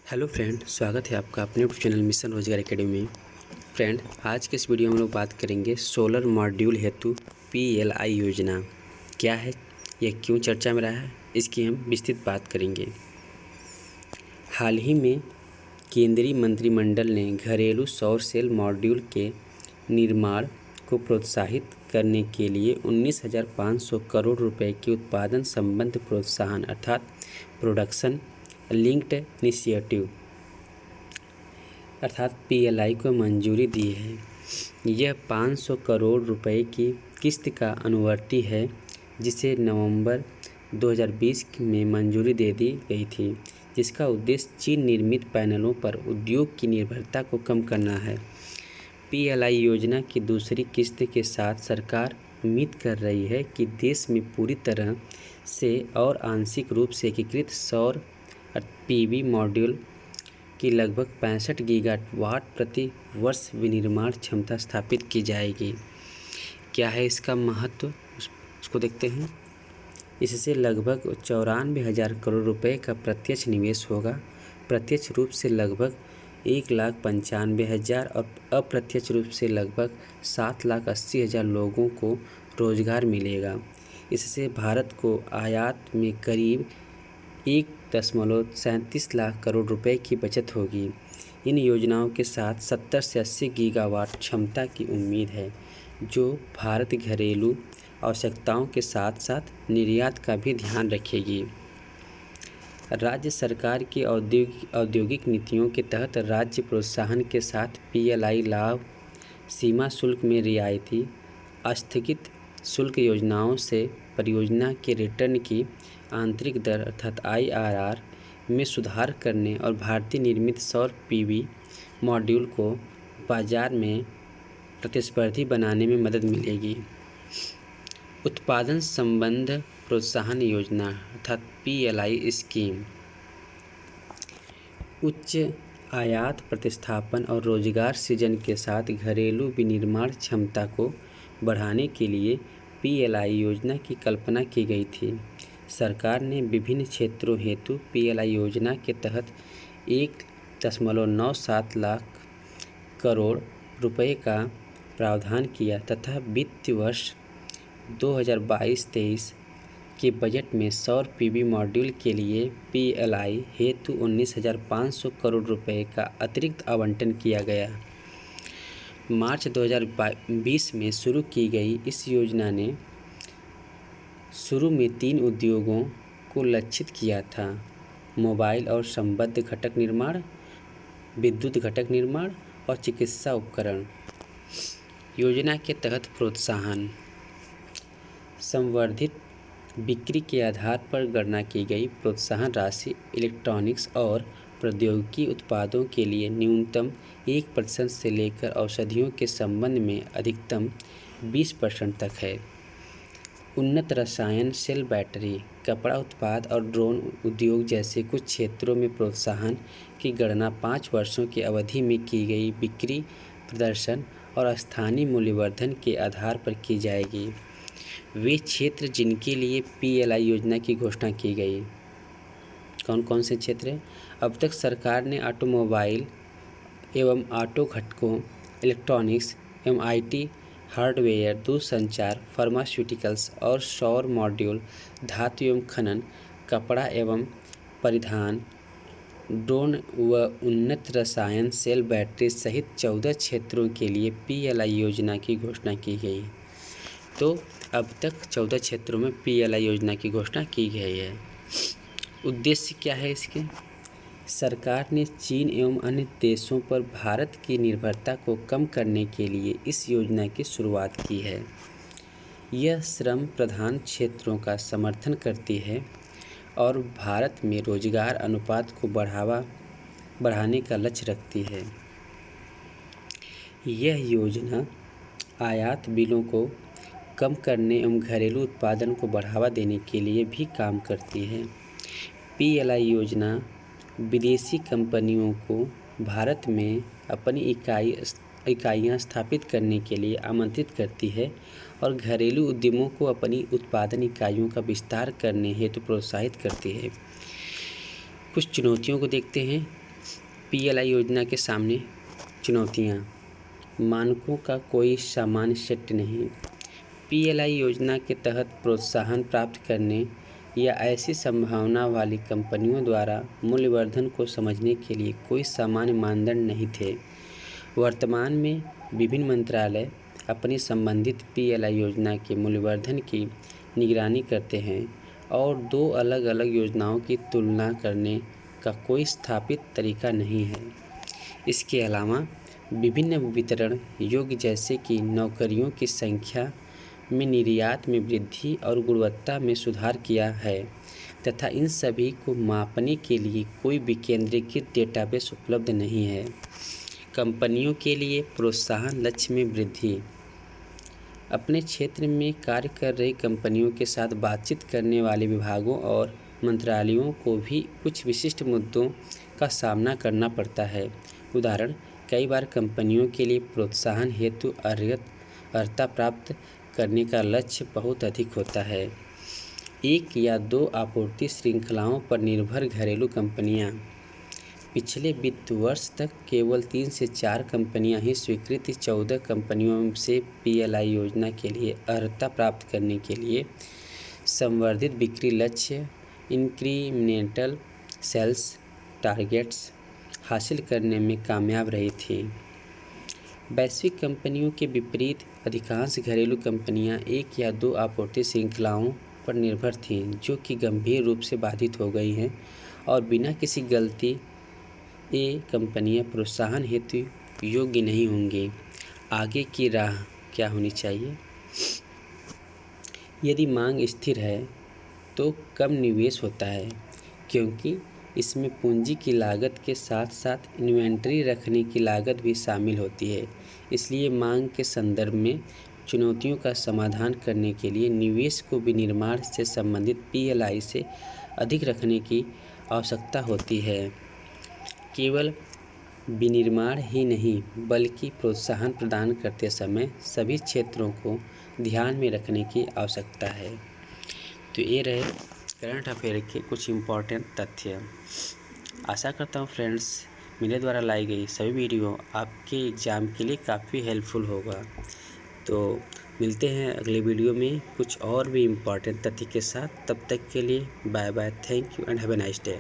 Hello friend, स्वागत है आपका अपने यूट्यूब चैनल मिशन रोजगार एकेडमी में। फ्रेंड, आज के इस वीडियो में हम लोग बात करेंगे सोलर मॉड्यूल हेतु पीएलआई योजना क्या है, यह क्यों चर्चा में रहा है, इसकी हम विस्तृत बात करेंगे। हाल ही में केंद्रीय मंत्रिमंडल ने घरेलू सौर सेल मॉड्यूल के निर्माण को प्रोत्साहित करने के लिए 19,500 करोड़ रुपए के उत्पादन संबंध प्रोत्साहन अर्थात प्रोडक्शन लिंक्ड इनिशिएटिव अर्थात पीएलआई को मंजूरी दी है। यह 500 करोड़ रुपए की किस्त का अनुवर्ती है, जिसे नवंबर 2020 में मंजूरी दे दी गई थी, जिसका उद्देश्य चीन निर्मित पैनलों पर उद्योग की निर्भरता को कम करना है। पीएलआई योजना की दूसरी किस्त के साथ सरकार उम्मीद कर रही है कि देश में पूरी तरह से और आंशिक रूप से एकीकृत सौर पीवी मॉड्यूल की लगभग 65 गीगावाट प्रति वर्ष विनिर्माण क्षमता स्थापित की जाएगी। क्या है इसका महत्व, उसको देखते हैं। इससे लगभग 94,000 करोड़ रुपए का प्रत्यक्ष निवेश होगा। प्रत्यक्ष रूप से लगभग 1,95,000 और अप्रत्यक्ष रूप से लगभग 7,80,000 लोगों को रोजगार मिलेगा। इससे भारत को आयात में करीब 1.37 लाख करोड़ रुपए की बचत होगी। इन योजनाओं के साथ 70 से 80 गीगावाट क्षमता की उम्मीद है, जो भारत घरेलू आवश्यकताओं के साथ साथ निर्यात का भी ध्यान रखेगी। राज्य सरकार की औद्योगिक नीतियों के तहत राज्य प्रोत्साहन के साथ पीएलआई लाभ, सीमा शुल्क में रियायती, आस्थगित शुल्क योजनाओं से परियोजना के रिटर्न की आंतरिक दर अर्थात आईआरआर में सुधार करने और भारतीय निर्मित सौर पीवी मॉड्यूल को बाजार में प्रतिस्पर्धी बनाने में मदद मिलेगी। उत्पादन संबंध प्रोत्साहन योजना अर्थात पीएलआई स्कीम उच्च आयात प्रतिस्थापन और रोजगार सृजन के साथ घरेलू विनिर्माण क्षमता को बढ़ाने के लिए पीएलआई योजना की कल्पना की गई थी। सरकार ने विभिन्न क्षेत्रों हेतु पीएलआई योजना के तहत 1.97 लाख करोड़ रुपए का प्रावधान किया तथा वित्तीय वर्ष 2022-23 के बजट में सौर पीवी मॉड्यूल के लिए पीएलआई हेतु 19,500 करोड़ रुपए का अतिरिक्त आवंटन किया गया। मार्च 2020 में शुरू की गई इस योजना ने शुरू में 3 उद्योगों को लक्षित किया था: मोबाइल और संबद्ध घटक निर्माण, विद्युत घटक निर्माण और चिकित्सा उपकरण। योजना के तहत प्रोत्साहन संवर्धित बिक्री के आधार पर गणना की गई प्रोत्साहन राशि इलेक्ट्रॉनिक्स और प्रौद्योगिकी उत्पादों के लिए न्यूनतम 1% से लेकर औषधियों के संबंध में अधिकतम 20% तक है। उन्नत रसायन, सेल बैटरी, कपड़ा उत्पाद और ड्रोन उद्योग जैसे कुछ क्षेत्रों में प्रोत्साहन की गणना 5 वर्षों की अवधि में की गई बिक्री प्रदर्शन और स्थानीय मूल्यवर्धन के आधार पर की जाएगी। वे क्षेत्र जिनके लिए पीएलआई योजना की घोषणा की गई, कौन कौन से क्षेत्र हैं? अब तक सरकार ने ऑटोमोबाइल एवं ऑटो घटकों, इलेक्ट्रॉनिक्स एवं आईटी, हार्डवेयर, दूरसंचार, फार्मास्यूटिकल्स और सौर मॉड्यूल, धातु एवं खनन, कपड़ा एवं परिधान, ड्रोन व उन्नत रसायन, सेल बैटरी सहित 14 क्षेत्रों के लिए पीएलआई योजना की घोषणा की गई। तो अब तक 14 क्षेत्रों में पीएलआई योजना की घोषणा की गई है। उद्देश्य क्या है इसके? सरकार ने चीन एवं अन्य देशों पर भारत की निर्भरता को कम करने के लिए इस योजना की शुरुआत की है। यह श्रम प्रधान क्षेत्रों का समर्थन करती है और भारत में रोजगार अनुपात को बढ़ाने का लक्ष्य रखती है। यह योजना आयात बिलों को कम करने एवं घरेलू उत्पादन को बढ़ावा देने के लिए भी काम करती है। पीएलआई योजना विदेशी कंपनियों को भारत में अपनी इकाइयाँ स्थापित करने के लिए आमंत्रित करती है और घरेलू उद्यमों को अपनी उत्पादन इकाइयों का विस्तार करने हेतु प्रोत्साहित करती है। कुछ चुनौतियों को देखते हैं। पीएलआई योजना के सामने चुनौतियाँ। मानकों का कोई सामान्य सेट नहीं। पीएलआई योजना के तहत प्रोत्साहन प्राप्त करने या ऐसी संभावना वाली कंपनियों द्वारा मूल्यवर्धन को समझने के लिए कोई सामान्य मानदंड नहीं थे। वर्तमान में विभिन्न मंत्रालय अपनी संबंधित पीएलआई योजना के मूल्यवर्धन की निगरानी करते हैं और दो अलग अलग योजनाओं की तुलना करने का कोई स्थापित तरीका नहीं है। इसके अलावा विभिन्न वितरण योग्य जैसे कि नौकरियों की संख्या में निर्यात में वृद्धि और गुणवत्ता में सुधार किया है तथा इन सभी को मापने के लिए कोई विकेंद्रीकृत डेटाबेस उपलब्ध नहीं है। कंपनियों के लिए प्रोत्साहन लक्ष्य में वृद्धि। अपने क्षेत्र में कार्य कर रही कंपनियों के साथ बातचीत करने वाले विभागों और मंत्रालयों को भी कुछ विशिष्ट मुद्दों का सामना करना पड़ता है। उदाहरण, कई बार कंपनियों के लिए प्रोत्साहन हेतु अर्हता प्राप्त करने का लक्ष्य बहुत अधिक होता है। एक या दो आपूर्ति श्रृंखलाओं पर निर्भर घरेलू कंपनियां। पिछले वित्त वर्ष तक केवल 3 से 4 कंपनियां ही स्वीकृत 14 कंपनियों से पीएलआई योजना के लिए अर्हता प्राप्त करने के लिए संवर्धित बिक्री लक्ष्य इंक्रीमेंटल सेल्स टारगेट्स हासिल करने में कामयाब रही थी। वैश्विक कंपनियों के विपरीत अधिकांश घरेलू कंपनियां एक या दो आपूर्ति श्रृंखलाओं पर निर्भर थीं जो कि गंभीर रूप से बाधित हो गई हैं और बिना किसी गलती ये कंपनियां प्रोत्साहन हेतु योग्य नहीं होंगी। आगे की राह क्या होनी चाहिए? यदि मांग स्थिर है तो कम निवेश होता है क्योंकि इसमें पूंजी की लागत के साथ साथ इन्वेंट्री रखने की लागत भी शामिल होती है। इसलिए मांग के संदर्भ में चुनौतियों का समाधान करने के लिए निवेश को विनिर्माण से संबंधित पीएलआई से अधिक रखने की आवश्यकता होती है। केवल विनिर्माण ही नहीं बल्कि प्रोत्साहन प्रदान करते समय सभी क्षेत्रों को ध्यान में रखने की आवश्यकता है। तो ये रहे करंट अफेयर के कुछ इम्पोर्टेंट तथ्य। आशा करता हूँ फ्रेंड्स मेरे द्वारा लाई गई सभी वीडियो आपके एग्ज़ाम के लिए काफ़ी हेल्पफुल होगा। तो मिलते हैं अगले वीडियो में कुछ और भी इम्पोर्टेंट तथ्य के साथ। तब तक के लिए bye bye, thank you and have a nice day.